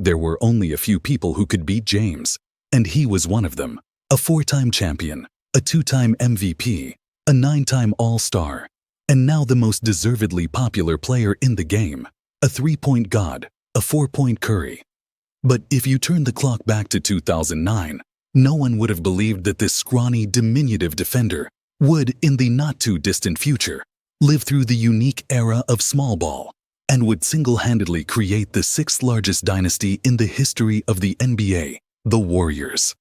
There were only a few people who could beat James, and he was one of them. A 4-time champion, a 2-time MVP, a 9-time All-Star, and now the most deservedly popular player in the game, a 3-point god, a 4-point Curry. But if you turn the clock back to 2009, no one would have believed that this scrawny, diminutive defender would, in the not-too-distant future, live through the unique era of small ball and would single-handedly create the 6th largest dynasty in the history of the NBA, the Warriors.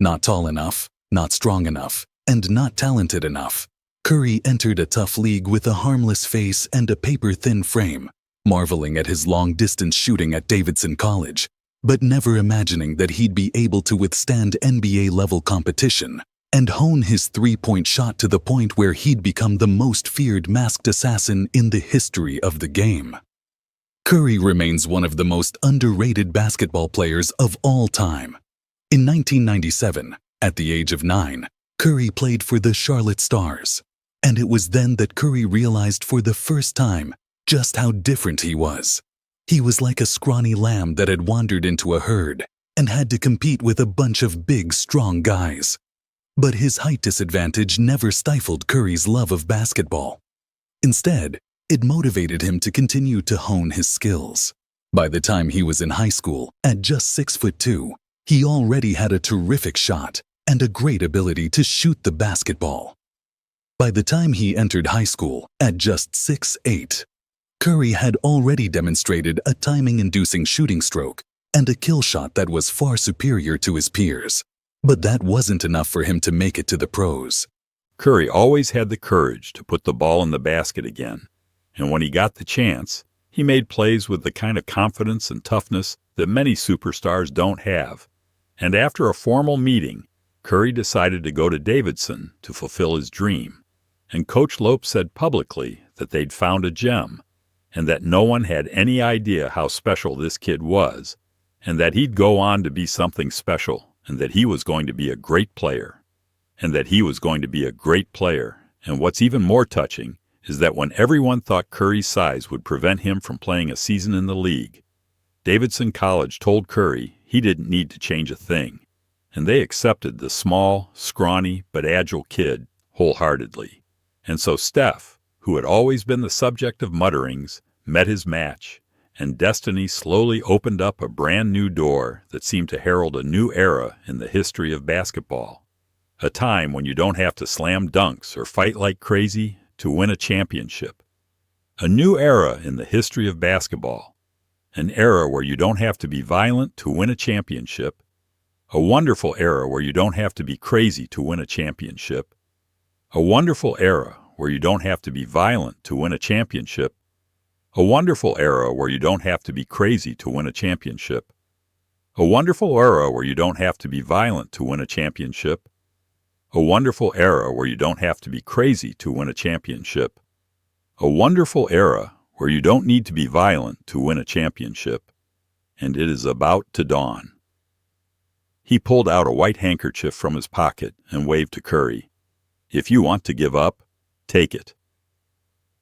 Not tall enough, not strong enough, and not talented enough, Curry entered a tough league with a harmless face and a paper-thin frame, marveling at his long-distance shooting at Davidson College, but never imagining that he'd be able to withstand NBA-level competition and hone his 3-point shot to the point where he'd become the most feared masked assassin in the history of the game. Curry remains one of the most underrated basketball players of all time. In 1997, at the age of 9, Curry played for the Charlotte Stars, and it was then that Curry realized for the first time just how different he was. He was like a scrawny lamb that had wandered into a herd and had to compete with a bunch of big, strong guys. But his height disadvantage never stifled Curry's love of basketball. Instead, it motivated him to continue to hone his skills. By the time he was in high school, at just 6'2", he already had a terrific shot and a great ability to shoot the basketball. By the time he entered high school, at just 6'8", Curry had already demonstrated a timing-inducing shooting stroke and a kill shot that was far superior to his peers. But that wasn't enough for him to make it to the pros. Curry always had the courage to put the ball in the basket again, and when he got the chance, he made plays with the kind of confidence and toughness that many superstars don't have. And after a formal meeting, Curry decided to go to Davidson to fulfill his dream, and Coach Lope said publicly that they'd found a gem, and that no one had any idea how special this kid was, and that he'd go on to be something special, and that he was going to be a great player. And what's even more touching is that when everyone thought Curry's size would prevent him from playing a season in the league, Davidson College told Curry he didn't need to change a thing, and they accepted the small, scrawny, but agile kid wholeheartedly. And so Steph, who had always been the subject of mutterings, met his match, and destiny slowly opened up a brand new door that seemed to herald a new era in the history of basketball. A time when you don't have to slam dunks or fight like crazy to win a championship. A new era in the history of basketball. An era where you don't have to be violent to win a championship. A wonderful era where you don't have to be crazy to win a championship. A wonderful era where you don't have to be violent to win a championship. A wonderful era where you don't have to be crazy to win a championship. A wonderful era where you don't have to be violent to win a championship. A wonderful era where you don't have to be crazy to win a championship. A wonderful era where you don't need to be violent to win a championship. And it is about to dawn. He pulled out a white handkerchief from his pocket and waved to Curry. If you want to give up, take it.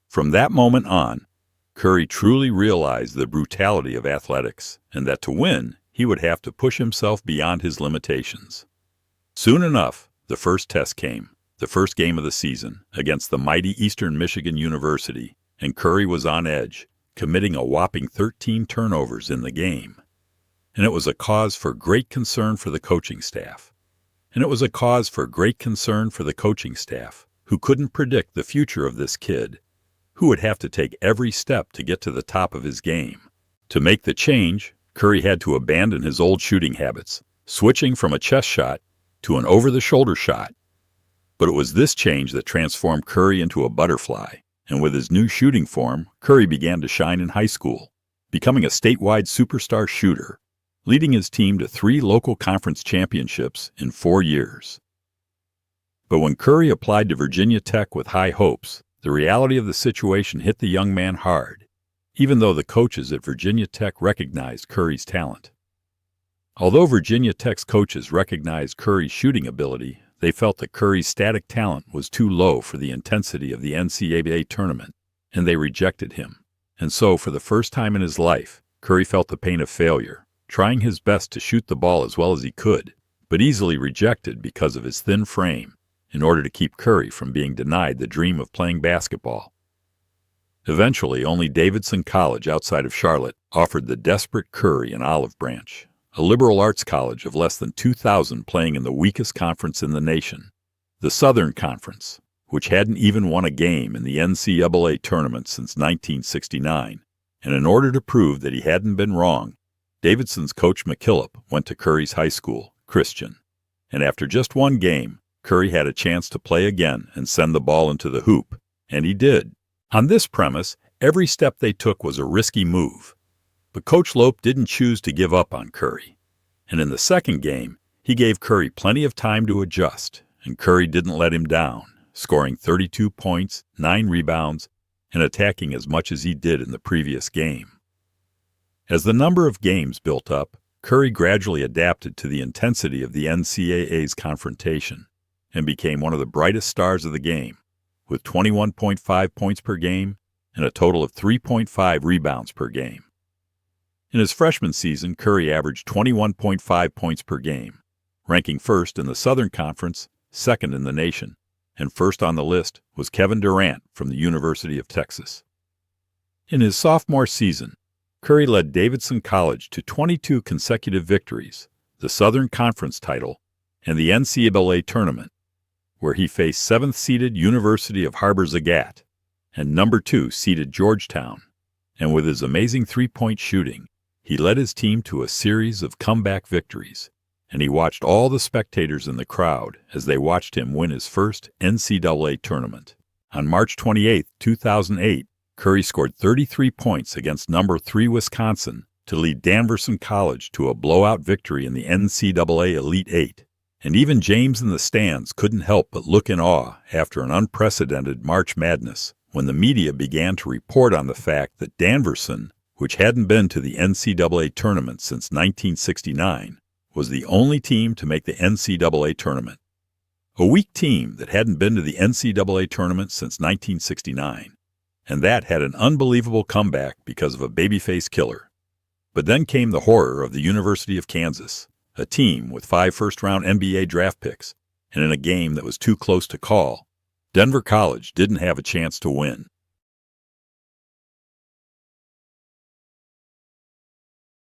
From that moment on, Curry truly realized the brutality of athletics, and that to win, he would have to push himself beyond his limitations. Soon enough, the first test came, the first game of the season, against the mighty Eastern Michigan University, and Curry was on edge, committing a whopping 13 turnovers in the game. And it was a cause for great concern for the coaching staff. Who couldn't predict the future of this kid, who would have to take every step to get to the top of his game. To make the change, Curry had to abandon his old shooting habits, switching from a chest shot to an over-the-shoulder shot. But it was this change that transformed Curry into a butterfly, and with his new shooting form, Curry began to shine in high school, becoming a statewide superstar shooter, leading his team to 3 local conference championships in 4 years. But when Curry applied to Virginia Tech with high hopes, the reality of the situation hit the young man hard, even though the coaches at Virginia Tech recognized Curry's talent. Although Virginia Tech's coaches recognized Curry's shooting ability, they felt that Curry's static talent was too low for the intensity of the NCAA tournament, and they rejected him. And so, for the first time in his life, Curry felt the pain of failure, trying his best to shoot the ball as well as he could, but easily rejected because of his thin frame in order to keep Curry from being denied the dream of playing basketball. Eventually, only Davidson College outside of Charlotte offered the desperate Curry an olive branch, a liberal arts college of less than 2,000 playing in the weakest conference in the nation, the Southern Conference, which hadn't even won a game in the NCAA tournament since 1969. And in order to prove that he hadn't been wrong, Davidson's coach McKillop went to Curry's high school, Christian. And after just one game, Curry had a chance to play again and send the ball into the hoop, and he did. On this premise, every step they took was a risky move. But Coach Lope didn't choose to give up on Curry. And in the second game, he gave Curry plenty of time to adjust, and Curry didn't let him down, scoring 32 points, 9 rebounds, and attacking as much as he did in the previous game. As the number of games built up, Curry gradually adapted to the intensity of the NCAA's confrontation and became one of the brightest stars of the game, with 21.5 points per game and a total of 3.5 rebounds per game. In his freshman season, Curry averaged 21.5 points per game, ranking first in the Southern Conference, second in the nation, and first on the list was Kevin Durant from the University of Texas. In his sophomore season, Curry led Davidson College to 22 consecutive victories, the Southern Conference title, and the NCAA tournament, where he faced 7th-seeded University of Harbor-Zagat and number 2 seeded Georgetown. And with his amazing three-point shooting, he led his team to a series of comeback victories, and he watched all the spectators in the crowd as they watched him win his first NCAA tournament. On March 28, 2008, Curry scored 33 points against number 3 Wisconsin to lead Davidson College to a blowout victory in the NCAA Elite Eight. And even James in the stands couldn't help but look in awe after an unprecedented March Madness when the media began to report on the fact that Davidson, which hadn't been to the NCAA tournament since 1969, was the only team to make the NCAA tournament. A weak team that hadn't been to the NCAA tournament since 1969, and that had an unbelievable comeback because of a babyface killer. But then came the horror of the University of Kansas, a team with 5 first-round NBA draft picks, and in a game that was too close to call, Denver College didn't have a chance to win.